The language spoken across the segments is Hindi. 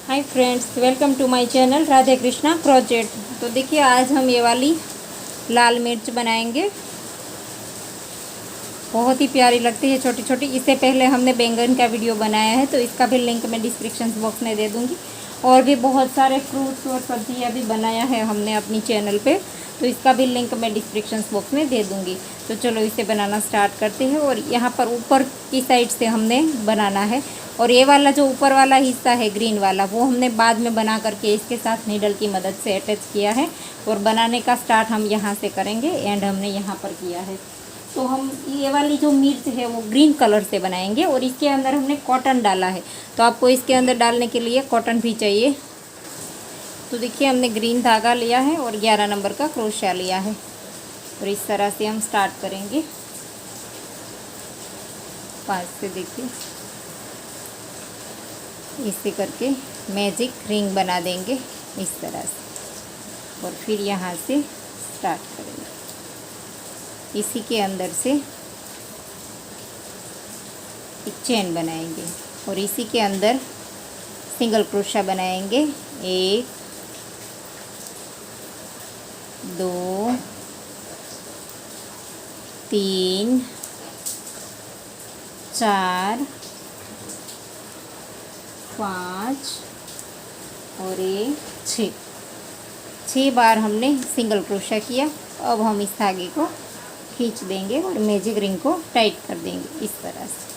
Hi friends, welcome to my channel Radhe Krishna crochet. तो देखिए, आज हम ये वाली लाल मिर्च बनाएंगे। बहुत ही प्यारी लगती है, छोटी छोटी। इससे पहले हमने बैंगन का वीडियो बनाया है, तो इसका भी लिंक मैं डिस्क्रिप्शन बॉक्स में दे दूँगी। और भी बहुत सारे फ्रूट्स और सब्जियाँ भी बनाया है हमने अपनी चैनल पे, तो इसका भी लिंक मैं डिस्क्रिप्शन बॉक्स में दे दूँगी। तो चलो इसे बनाना स्टार्ट करते हैं। और यहाँ पर ऊपर की साइड से हमने बनाना है, और ये वाला जो ऊपर वाला हिस्सा है ग्रीन वाला, वो हमने बाद में बना करके इसके साथ नीडल की मदद से अटैच किया है। और बनाने का स्टार्ट हम यहाँ से करेंगे, एंड हमने यहाँ पर किया है। तो हम ये वाली जो मिर्च है वो ग्रीन कलर से बनाएंगे, और इसके अंदर हमने कॉटन डाला है, तो आपको इसके अंदर डालने के लिए कॉटन भी चाहिए। तो देखिए, हमने ग्रीन धागा लिया है और 11 नंबर का क्रोशिया लिया है, और इस तरह से हम स्टार्ट करेंगे 5 से। देखिए, इसे करके मैजिक रिंग बना देंगे इस तरह से, और फिर यहाँ से स्टार्ट करेंगे। इसी के अंदर से एक चेन बनाएंगे, और इसी के अंदर सिंगल क्रोशिया बनाएंगे। 1 2 3 4 5 और 6 बार हमने सिंगल क्रोशिया किया। अब हम इस धागे को खींच देंगे और मैजिक रिंग को टाइट कर देंगे इस तरह से,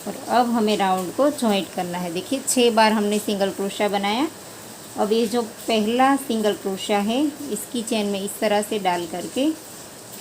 और अब हमें राउंड को जॉइंट करना है। देखिए, 6 बार हमने सिंगल क्रोशिया बनाया। अब ये जो पहला सिंगल क्रोशिया है, इसकी चेन में इस तरह से डाल करके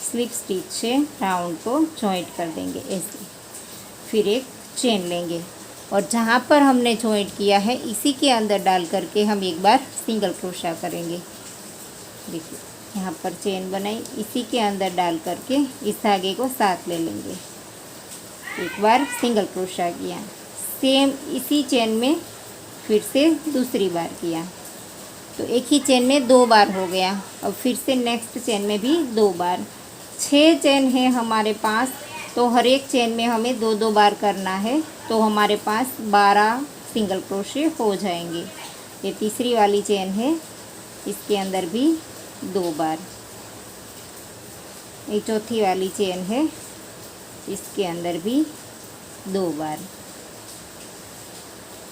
स्लिप स्टिच से राउंड को जॉइंट कर देंगे ऐसे। फिर एक चेन लेंगे, और जहाँ पर हमने जॉइंट किया है इसी के अंदर डाल करके हम एक बार सिंगल क्रोशिया करेंगे। देखिए, यहाँ पर चेन बनाई, इसी के अंदर डाल करके इस धागे को साथ ले लेंगे। एक बार सिंगल क्रोशिया किया, सेम इसी चेन में फिर से दूसरी बार किया, तो एक ही चेन में 2 बार हो गया। अब फिर से नेक्स्ट चेन में भी 2 बार। 6 चेन है हमारे पास, तो हर एक चेन में हमें 2-2 बार करना है, तो हमारे पास 12 सिंगल क्रोशे हो जाएंगे। ये तीसरी वाली चेन है, इसके अंदर भी 2 बार। ये चौथी वाली चेन है, इसके अंदर भी 2 बार।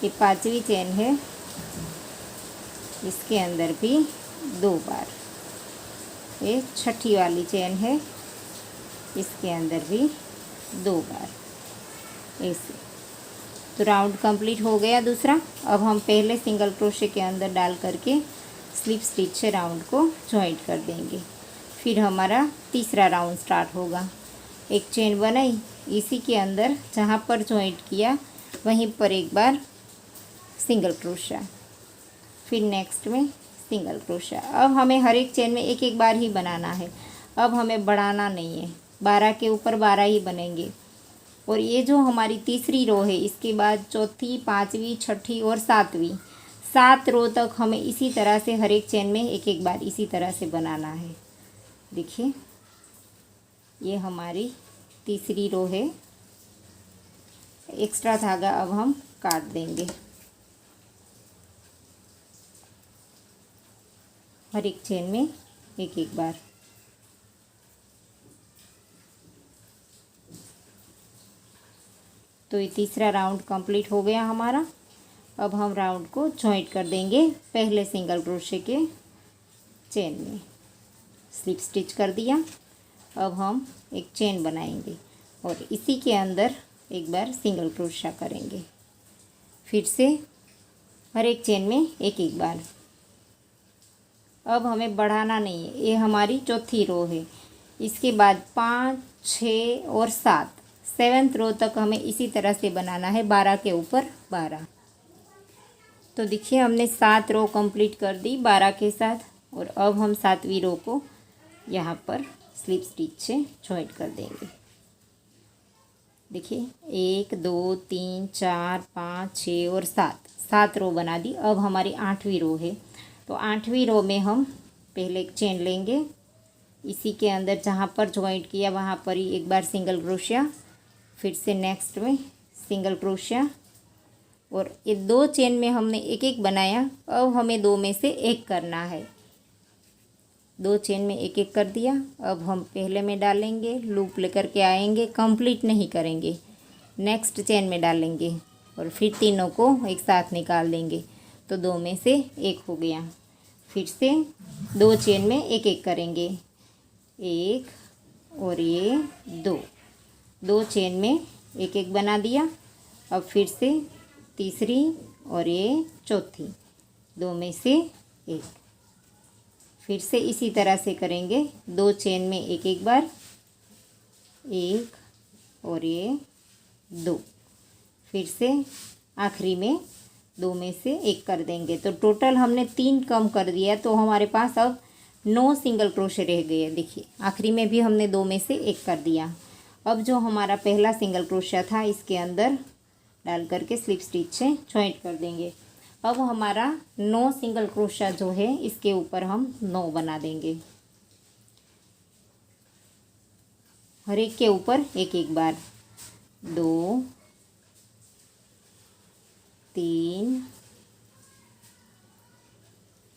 ये 5वीं चेन है, इसके अंदर भी 2 बार। ये 6ठी वाली चेन है, इसके अंदर भी 2 बार ऐसे। तो राउंड कंप्लीट हो गया दूसरा। अब हम पहले सिंगल क्रोशे के अंदर डाल करके स्लिप स्टिच से राउंड को जॉइंट कर देंगे। फिर हमारा तीसरा राउंड स्टार्ट होगा। एक चेन बनाई, इसी के अंदर जहाँ पर जॉइंट किया वहीं पर एक बार सिंगल क्रोशिया, फिर नेक्स्ट में सिंगल क्रोशिया। अब हमें हर एक चेन में एक एक बार ही बनाना है, अब हमें बढ़ाना नहीं है। 12 के ऊपर 12 ही बनेंगे। और ये जो हमारी तीसरी रो है, इसके बाद चौथी, 5वीं, 6ठी और 7वीं, 7 रो तक हमें इसी तरह से हर एक चेन में एक एक बार इसी तरह से बनाना है। देखिए, ये हमारी तीसरी रो है। एक्स्ट्रा धागा अब हम काट देंगे। हर एक चेन में एक एक बार। तो ये तीसरा राउंड कंप्लीट हो गया हमारा। अब हम राउंड को जॉइंट कर देंगे पहले सिंगल क्रोशे के चेन में। स्लिप स्टिच कर दिया। अब हम एक चेन बनाएंगे, और इसी के अंदर एक बार सिंगल क्रोशिया करेंगे। फिर से हर एक चेन में एक एक बार। अब हमें बढ़ाना नहीं है। ये हमारी चौथी रो है। इसके बाद 5, 6 और 7, 7th रो तक हमें इसी तरह से बनाना है, 12 के ऊपर 12। तो देखिए, हमने 7 रो कंप्लीट कर दी 12 के साथ, और अब हम 7वीं रो को यहाँ पर स्लिप स्टिच से जॉइंट कर देंगे। देखिए, 1 2 3 4 5 6 और 7 रो बना दी। अब हमारी 8वीं रो है, तो 8वीं रो में हम पहले एक चेन लेंगे, इसी के अंदर जहाँ पर जॉइंट किया वहाँ पर ही एक बार सिंगल क्रोशिया, फिर से नेक्स्ट में सिंगल क्रोशिया, और ये 2 चेन में हमने एक एक बनाया। अब हमें 2 में से एक करना है। 2 चेन में एक एक कर दिया। अब हम पहले में डालेंगे, लूप लेकर के आएंगे, कंप्लीट नहीं करेंगे, नेक्स्ट चेन में डालेंगे और फिर तीनों को एक साथ निकाल देंगे। तो 2 में से एक हो गया। फिर से 2 चेन में एक एक करेंगे, 1 और ये 2 चेन में एक एक बना दिया। अब फिर से तीसरी और ये चौथी, 2 में से एक। फिर से इसी तरह से करेंगे, 2 चेन में एक एक बार, 1 और ये 2। फिर से आखिरी में 2 में से एक कर देंगे। तो टोटल हमने 3 कम कर दिया, तो हमारे पास अब 9 सिंगल क्रोशे रह गए। देखिए आखिरी में भी हमने 2 में से एक कर दिया। अब जो हमारा पहला सिंगल क्रोशा था, इसके अंदर डाल करके स्लिप स्टिच से जॉइंट कर देंगे। अब हमारा 9 सिंगल क्रोशा जो है, इसके ऊपर हम 9 बना देंगे, हर एक के ऊपर एक एक बार। 2 3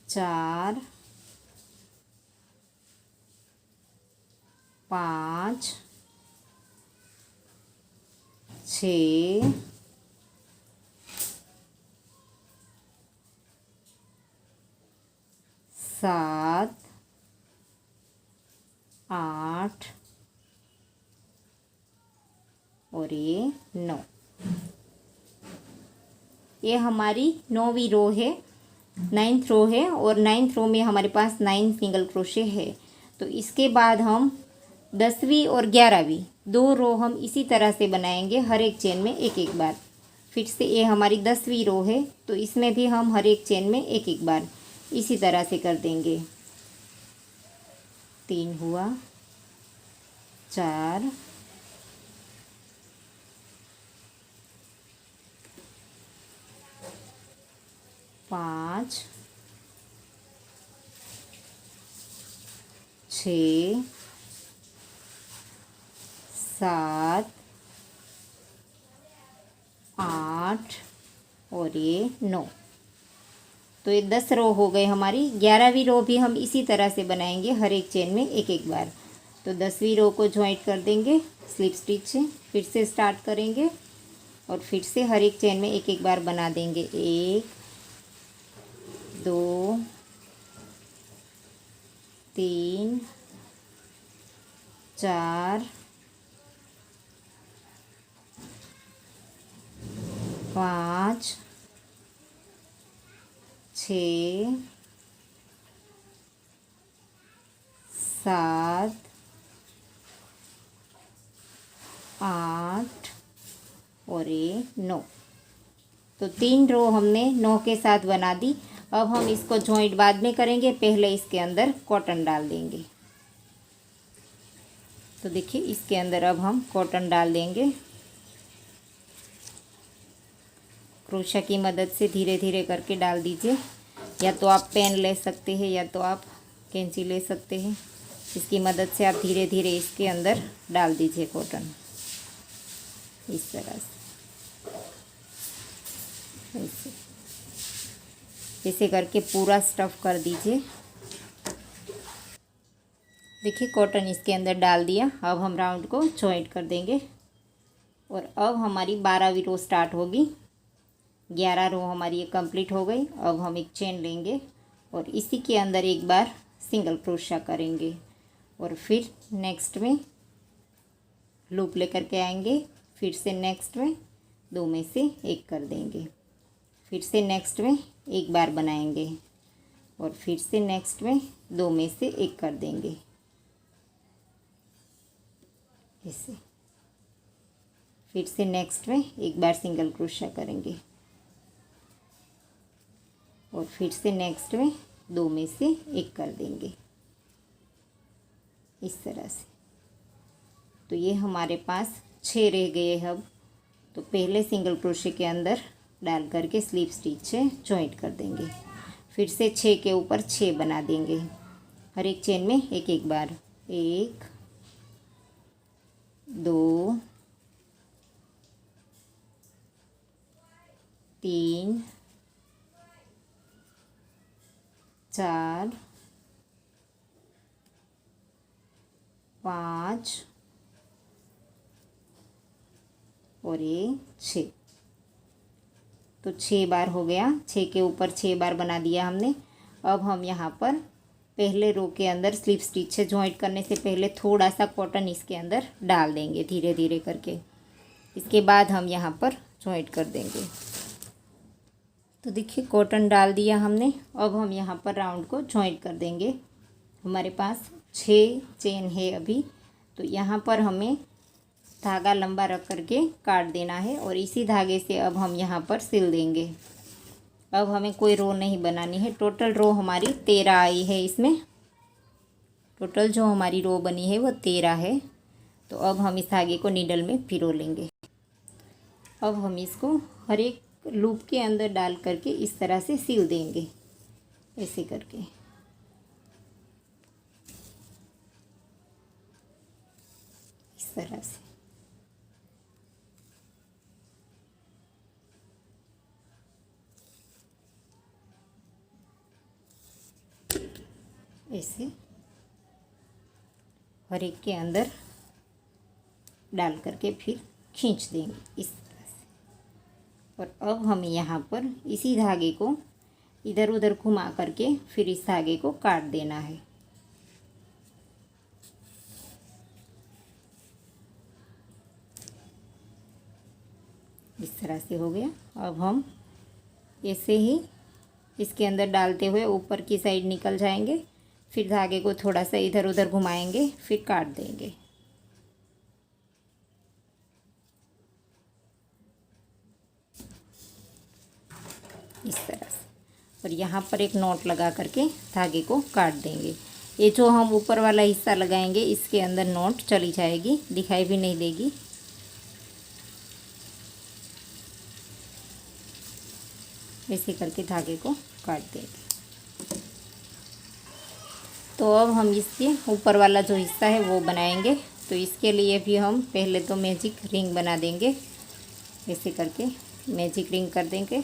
4 5 6 7 8 और ये 9। ये हमारी 9वीं रो है, 9th रो है, और 9th रो में हमारे पास 9 सिंगल क्रोशे है। तो इसके बाद हम 10वीं और 11वीं 2 रो हम इसी तरह से बनाएंगे, हर एक चेन में एक एक बार। फिर से ये हमारी 10वीं रो है, तो इसमें भी हम हर एक चेन में एक एक बार इसी तरह से कर देंगे। 3 हुआ, 4 5 6 7 8 और ये 9। तो ये 10 रो हो गए हमारी। 11वीं रो भी हम इसी तरह से बनाएंगे, हर एक चेन में एक एक बार। तो 10वीं रो को ज्वाइंट कर देंगे स्लिप स्टिच से, फिर से स्टार्ट करेंगे और फिर से हर एक चेन में एक एक बार बना देंगे। 1 2 3 4 5 6 7 8 और ये 9। तो 3 रो हमने 9 के साथ बना दी। अब हम इसको जॉइंट बाद में करेंगे, पहले इसके अंदर कॉटन डाल देंगे। तो देखिए इसके अंदर अब हम कॉटन डाल देंगे। क्रोशा की मदद से धीरे धीरे करके डाल दीजिए, या तो आप पेन ले सकते हैं या तो आप कैंची ले सकते हैं। इसकी मदद से आप धीरे धीरे इसके अंदर डाल दीजिए कॉटन, इस तरह से ऐसे करके पूरा स्टफ़ कर दीजिए। देखिए कॉटन इसके अंदर डाल दिया। अब हम राउंड को जॉइंट कर देंगे और अब हमारी 12वीं रो स्टार्ट होगी। 11 रो हमारी ये कंप्लीट हो गई। अब हम एक चेन लेंगे और इसी के अंदर एक बार सिंगल क्रोशा करेंगे और फिर नेक्स्ट में लूप लेकर के आएंगे। फिर से नेक्स्ट में 2 में से एक कर देंगे, फिर से नेक्स्ट में एक बार बनाएंगे और फिर से नेक्स्ट में 2 में से एक कर देंगे ऐसे। फिर से नेक्स्ट में एक बार सिंगल क्रोशा करेंगे और फिर से नेक्स्ट में 2 में से एक कर देंगे इस तरह से। तो ये हमारे पास 6 रह गए। अब तो पहले सिंगल क्रोशे के अंदर डाल करके स्लिप स्टिच से जॉइंट कर देंगे। फिर से 6 के ऊपर 6 बना देंगे, हर एक चेन में एक एक बार। 1 2 3 4 5 और ये 6। तो 6 बार हो गया, 6 के ऊपर 6 बार बना दिया हमने। अब हम यहाँ पर पहले रो के अंदर स्लिप स्टिच से जॉइंट करने से पहले थोड़ा सा कॉटन इसके अंदर डाल देंगे धीरे धीरे करके। इसके बाद हम यहाँ पर जॉइंट कर देंगे। तो देखिए कॉटन डाल दिया हमने। अब हम यहाँ पर राउंड को जॉइंट कर देंगे। हमारे पास 6 चेन है अभी, तो यहाँ पर हमें धागा लंबा रख करके काट देना है और इसी धागे से अब हम यहाँ पर सिल देंगे। अब हमें कोई रो नहीं बनानी है। टोटल रो हमारी 13 आई है। इसमें टोटल जो हमारी रो बनी है वो 13 है। तो अब हम इस धागे को नीडल में पिरो लेंगे। अब हम इसको हर एक लूप के अंदर डाल करके इस तरह से सिल देंगे, ऐसे करके। इस तरह से ऐसे हर एक के अंदर डाल करके फिर खींच देंगे इस तरह से। और अब हमें यहाँ पर इसी धागे को इधर उधर घुमा करके फिर इस धागे को काट देना है। इस तरह से हो गया। अब हम ऐसे ही इसके अंदर डालते हुए ऊपर की साइड निकल जाएंगे, फिर धागे को थोड़ा सा इधर उधर घुमाएंगे, फिर काट देंगे। इस तरह से। और यहाँ पर एक नॉट लगा करके धागे को काट देंगे। ये जो हम ऊपर वाला हिस्सा लगाएंगे इसके अंदर नॉट चली जाएगी, दिखाई भी नहीं देगी। ऐसे करके धागे को काट देंगे। तो अब हम इसके ऊपर वाला जो हिस्सा है वो बनाएंगे। तो इसके लिए भी हम पहले तो मैजिक रिंग बना देंगे। ऐसे करके मैजिक रिंग कर देंगे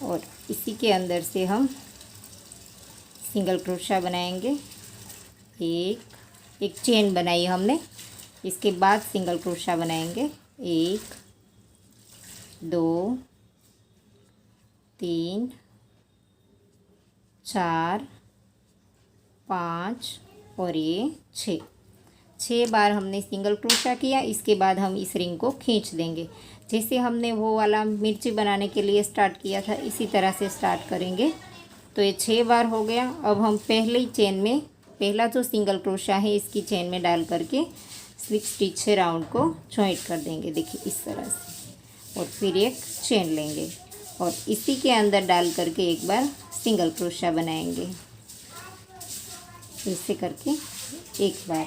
और इसी के अंदर से हम सिंगल क्रोशा बनाएंगे। एक चेन बनाई हमने, इसके बाद सिंगल क्रोशा बनाएंगे। 1 2 3 4 5 और ये 6 बार हमने सिंगल क्रोशा किया। इसके बाद हम इस रिंग को खींच देंगे। जैसे हमने वो वाला मिर्ची बनाने के लिए स्टार्ट किया था इसी तरह से स्टार्ट करेंगे। तो ये 6 बार हो गया। अब हम पहली चेन में पहला जो सिंगल क्रोशा है इसकी चेन में डाल करके स्लिप स्टिच से राउंड को जॉइंट कर देंगे। देखिए इस तरह से। और फिर एक चेन लेंगे और इसी के अंदर डाल करके एक बार सिंगल क्रोशा बनाएंगे। ऐसे करके एक बार,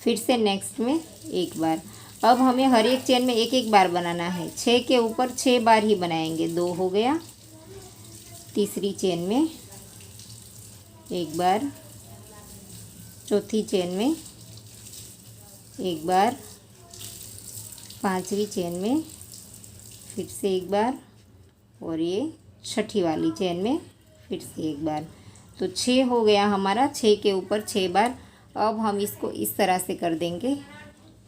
फिर से नेक्स्ट में एक बार। अब हमें हर एक चेन में एक एक बार बनाना है। 6 के ऊपर 6 बार ही बनाएंगे। 2 हो गया। तीसरी चेन में एक बार, चौथी चेन में एक बार, पांचवी चेन में फिर से एक बार और ये छठी वाली चेन में फिर से एक बार। तो 6 हो गया हमारा। 6 के ऊपर 6 बार। अब हम इसको इस तरह से कर देंगे,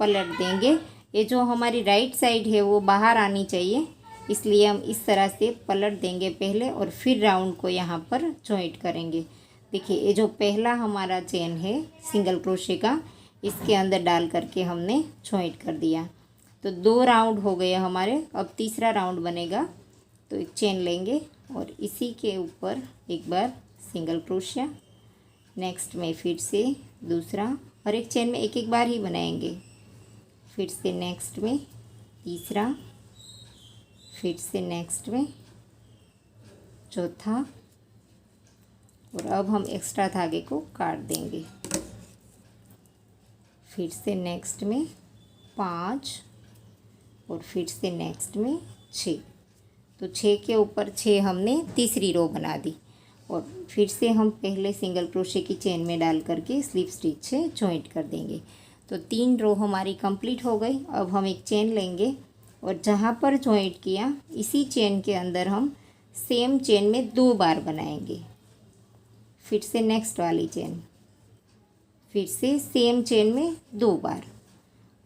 पलट देंगे। ये जो हमारी राइट साइड है वो बाहर आनी चाहिए, इसलिए हम इस तरह से पलट देंगे पहले और फिर राउंड को यहाँ पर जॉइंट करेंगे। देखिए ये जो पहला हमारा चेन है सिंगल क्रोशे का, इसके अंदर डाल करके हमने जॉइंट कर दिया। तो 2 राउंड हो गए हमारे। अब तीसरा राउंड बनेगा। तो एक चेन लेंगे और इसी के ऊपर एक बार सिंगल क्रोशिया, नेक्स्ट में फिर से दूसरा, हर एक चेन में एक एक बार ही बनाएंगे। फिर से नेक्स्ट में तीसरा, फिर से नेक्स्ट में चौथा और अब हम एक्स्ट्रा धागे को काट देंगे। फिर से नेक्स्ट में 5 और फिर से नेक्स्ट में 6। तो 6 के ऊपर 6 हमने तीसरी रो बना दी और फिर से हम पहले सिंगल क्रोशे की चेन में डाल करके स्लिप स्टिच से जॉइंट कर देंगे। तो 3 रो हमारी कंप्लीट हो गई। अब हम एक चेन लेंगे और जहाँ पर जॉइंट किया इसी चेन के अंदर हम सेम चेन में 2 बार बनाएंगे। फिर से नेक्स्ट वाली चेन, फिर से सेम चेन में 2 बार।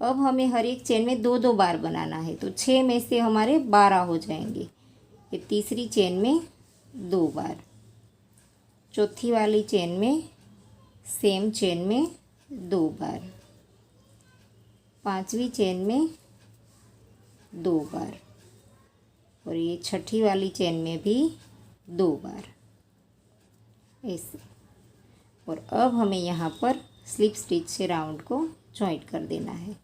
अब हमें हर एक चेन में 2-2 बार बनाना है, तो 6 में से हमारे 12 हो जाएंगे। ये तीसरी चेन में 2 बार, चौथी वाली चेन में सेम चेन में 2 बार, पांचवी चेन में 2 बार, और ये छठी वाली चेन में भी 2 बार ऐसे। और अब हमें यहाँ पर स्लिप स्टिच से राउंड को जॉइंट कर देना है।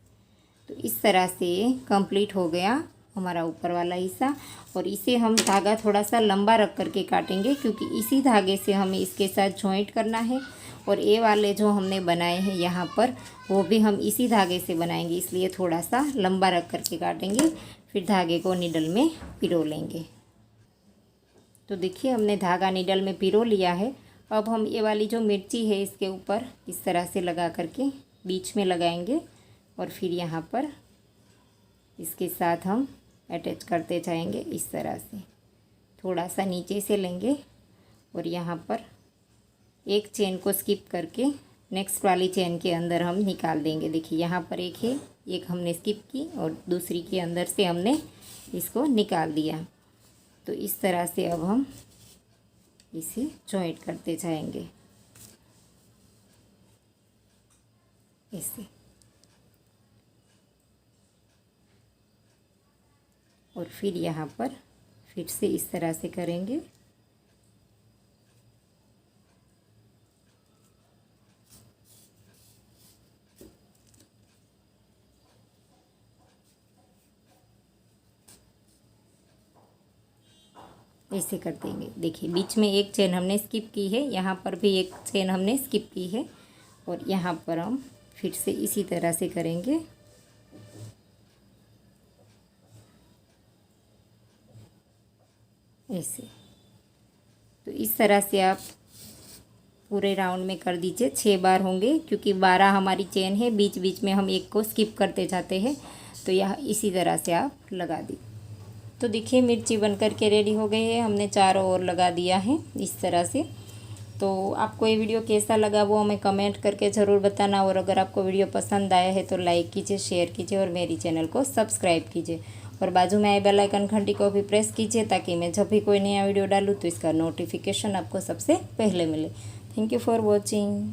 तो इस तरह से कंप्लीट हो गया हमारा ऊपर वाला हिस्सा। और इसे हम धागा थोड़ा सा लंबा रख करके काटेंगे, क्योंकि इसी धागे से हमें इसके साथ जॉइंट करना है। और ये वाले जो हमने बनाए हैं यहाँ पर, वो भी हम इसी धागे से बनाएंगे, इसलिए थोड़ा सा लंबा रख करके काटेंगे। फिर धागे को नीडल में पिरो लेंगे। तो देखिए हमने धागा नीडल में पिरो लिया है। अब हम ये वाली जो मिर्ची है इसके ऊपर इस तरह से लगा करके बीच में लगाएंगे, और फिर यहाँ पर इसके साथ हम अटैच करते जाएंगे। इस तरह से थोड़ा सा नीचे से लेंगे और यहाँ पर एक चेन को स्किप करके नेक्स्ट वाली चेन के अंदर हम निकाल देंगे। देखिए यहाँ पर एक है, एक हमने स्किप की और दूसरी के अंदर से हमने इसको निकाल दिया। तो इस तरह से अब हम इसे जॉइंट करते जाएंगे ऐसे। और फिर यहाँ पर फिर से इस तरह से करेंगे। ऐसे कर देंगे। देखिए बीच में एक चेन हमने स्किप की है, यहाँ पर भी एक चेन हमने स्किप की है, और यहाँ पर हम फिर से इसी तरह से करेंगे। ऐसे। तो इस तरह से आप पूरे राउंड में कर दीजिए। 6 बार होंगे, क्योंकि 12 हमारी चेन है, बीच बीच में हम एक को स्किप करते जाते हैं। तो यह इसी तरह से आप लगा दी। तो देखिए मिर्ची बनकर के रेडी हो गई है। हमने चारों ओर लगा दिया है इस तरह से। तो आपको ये वीडियो कैसा लगा वो हमें कमेंट करके ज़रूर बताना। और अगर आपको वीडियो पसंद आया है तो लाइक कीजिए, शेयर कीजिए और मेरी चैनल को सब्सक्राइब कीजिए। और बाजू में आई बेल आइकन घंटी को भी प्रेस कीजिए, ताकि मैं जब भी कोई नया वीडियो डालूँ तो इसका नोटिफिकेशन आपको सबसे पहले मिले। Thank you for watching.